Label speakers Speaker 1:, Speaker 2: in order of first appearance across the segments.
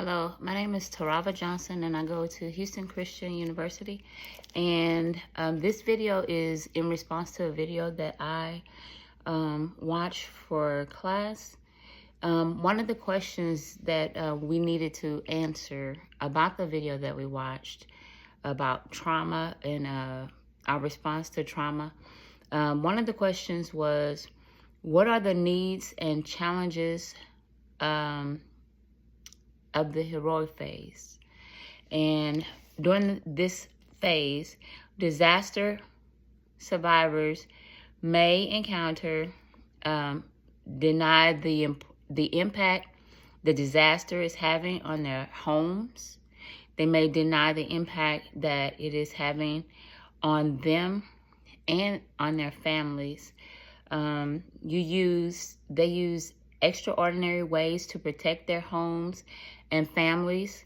Speaker 1: Hello, my name is Tarava Johnson and I go to Houston Christian University. And this video is in response to a video that I watched for class. One of the questions that we needed to answer about the video that we watched about trauma and our response to trauma, one of the questions was, what are the needs and challenges of the heroic phase? And during this phase, disaster survivors may encounter deny the impact the disaster is having on their homes. They may deny the impact that it is having on them and on their families. They use extraordinary ways to protect their homes and families.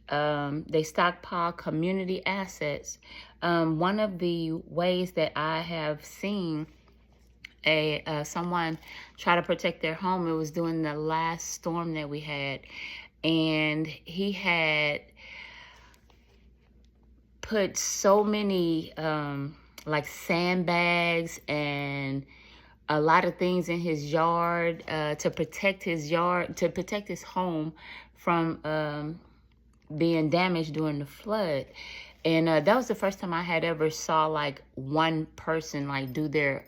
Speaker 1: They stockpile community assets. One of the ways that I have seen someone try to protect their home, it was during the last storm that we had, and he had put so many like sandbags and a lot of things in his yard to protect his home from being damaged during the flood. And that was the first time I had ever saw like one person like do their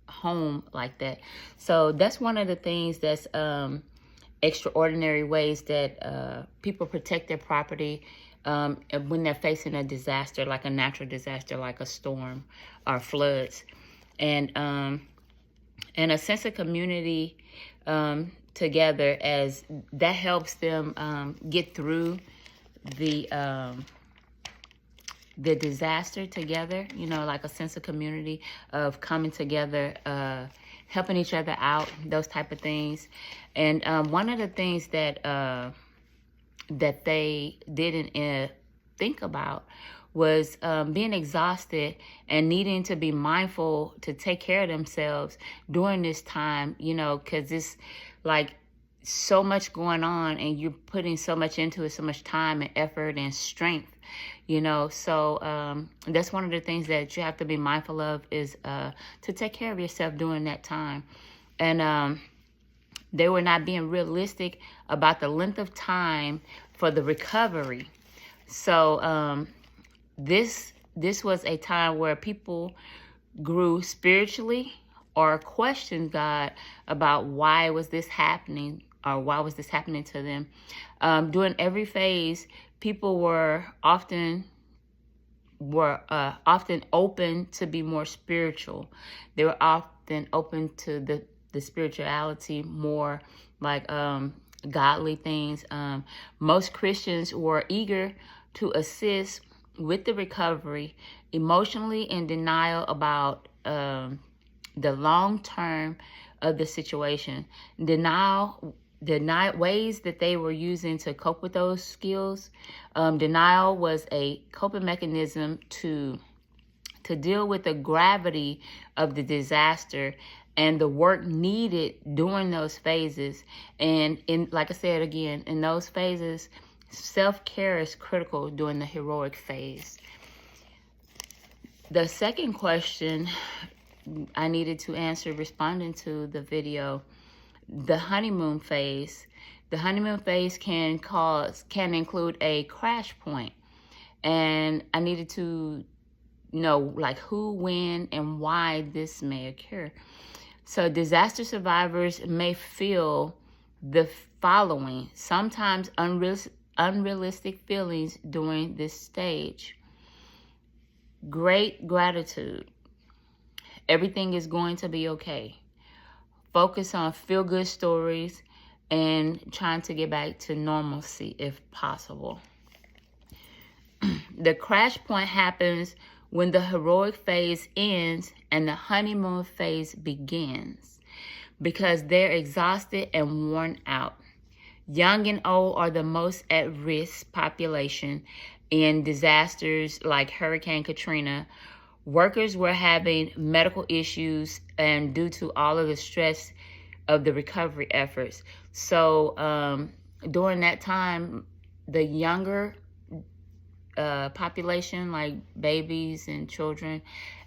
Speaker 1: home like that. So that's one of the things that's extraordinary ways that people protect their property when they're facing a disaster, like a natural disaster, like a storm or floods. And a sense of community together, as that helps them get through the disaster together, like a sense of community, of coming together, helping each other out, those type of things. And one of the things that they didn't think about was being exhausted and needing to be mindful to take care of themselves during this time, because it's like so much going on and you're putting so much into it, so much time and effort and strength, So that's one of the things that you have to be mindful of, is to take care of yourself during that time. And they were not being realistic about the length of time for the recovery. So this was a time where people grew spiritually or questioned God about why was this happening, or why was this happening to them. During every phase, people were often open to be more spiritual. They were often open to the spirituality, more like godly things. Most Christians were eager to assist with the recovery, emotionally in denial about the long term of the situation. Denial ways that they were using to cope with those skills. Denial was a coping mechanism to deal with the gravity of the disaster and the work needed during those phases. And like I said again, in those phases, self-care is critical during the heroic phase. The second question I needed to answer responding to the video, the honeymoon phase. The honeymoon phase can include a crash point. And I needed to know like who, when, and why this may occur. So disaster survivors may feel the following, sometimes unrealistic feelings during this stage. Great gratitude. Everything is going to be okay. Focus on feel-good stories and trying to get back to normalcy if possible. The crash point happens when the heroic phase ends and the honeymoon phase begins, because they're exhausted and worn out. Young and old are the most at-risk population in disasters like Hurricane Katrina. Workers were having medical issues and due to all of the stress of the recovery efforts. So during that time, the younger population, like babies and children,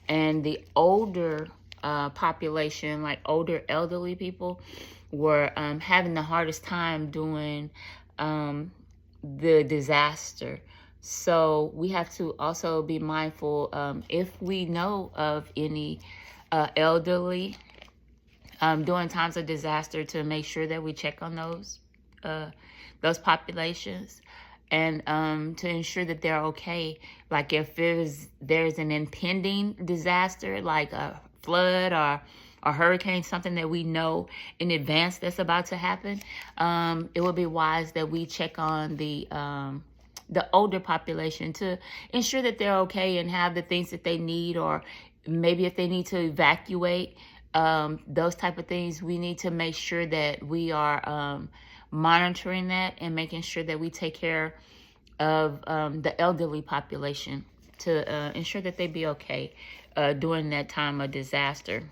Speaker 1: and the older population, like older elderly people, were having the hardest time during the disaster. So we have to also be mindful, if we know of any elderly during times of disaster, to make sure that we check on those populations, and to ensure that they're okay. Like if there's an impending disaster, like a flood or a hurricane, something that we know in advance that's about to happen, it would be wise that we check on the older population to ensure that they're okay and have the things that they need, or maybe if they need to evacuate, those type of things. We need to make sure that we are monitoring that and making sure that we take care of the elderly population to ensure that they be okay during that time of disaster.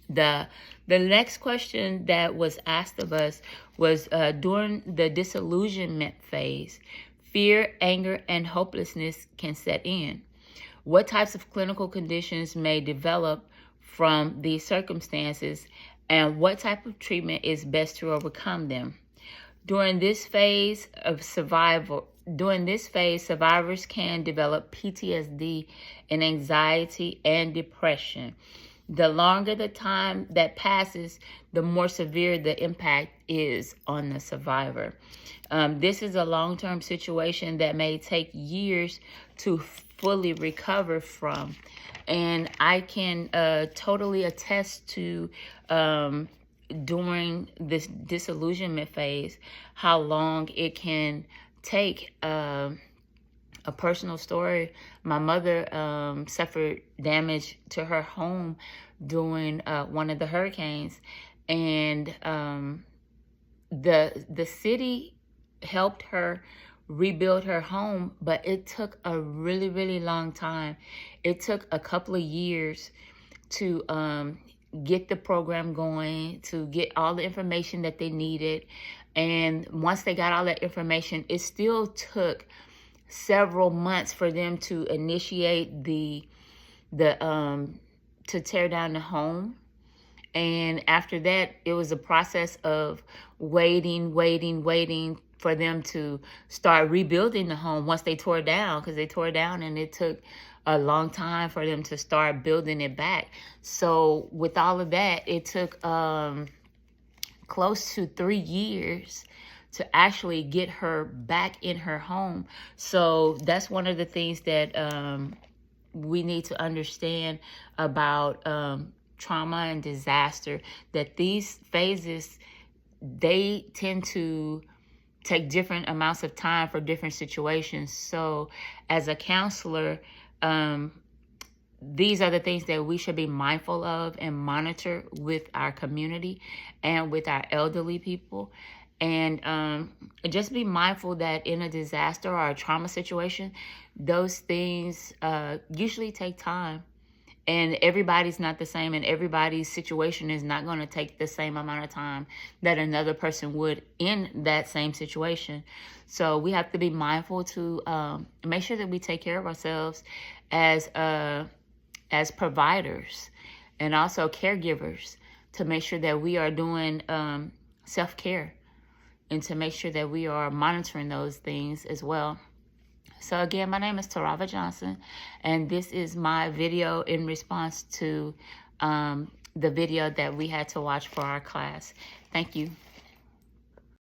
Speaker 1: The next question that was asked of us was, during the disillusionment phase, fear, anger, and hopelessness can set in. What types of clinical conditions may develop from these circumstances, and what type of treatment is best to overcome them? During this phase, survivors can develop PTSD and anxiety and depression. The longer the time that passes, the more severe the impact is on the survivor. This is a long-term situation that may take years to fully recover from. And I can totally attest to, during this disillusionment phase, how long it can take. A personal story: my mother suffered damage to her home during one of the hurricanes, and the city helped her rebuild her home, but it took a really, really long time. It took a couple of years to get the program going, to get all the information that they needed. And once they got all that information, it still took several months for them to initiate the to tear down the home. And after that, it was a process of waiting for them to start rebuilding the home once they tore it down, because they tore it down and it took a long time for them to start building it back. So with all of that, it took close to 3 years to actually get her back in her home. So that's one of the things that we need to understand about trauma and disaster, that these phases, they tend to take different amounts of time for different situations. So as a counselor, these are the things that we should be mindful of and monitor with our community and with our elderly people. And just be mindful that in a disaster or a trauma situation, those things usually take time. And everybody's not the same, and everybody's situation is not going to take the same amount of time that another person would in that same situation. So we have to be mindful to make sure that we take care of ourselves as providers and also caregivers, to make sure that we are doing self-care, and to make sure that we are monitoring those things as well. So again, my name is Tarava Johnson, and this is my video in response to the video that we had to watch for our class. Thank you.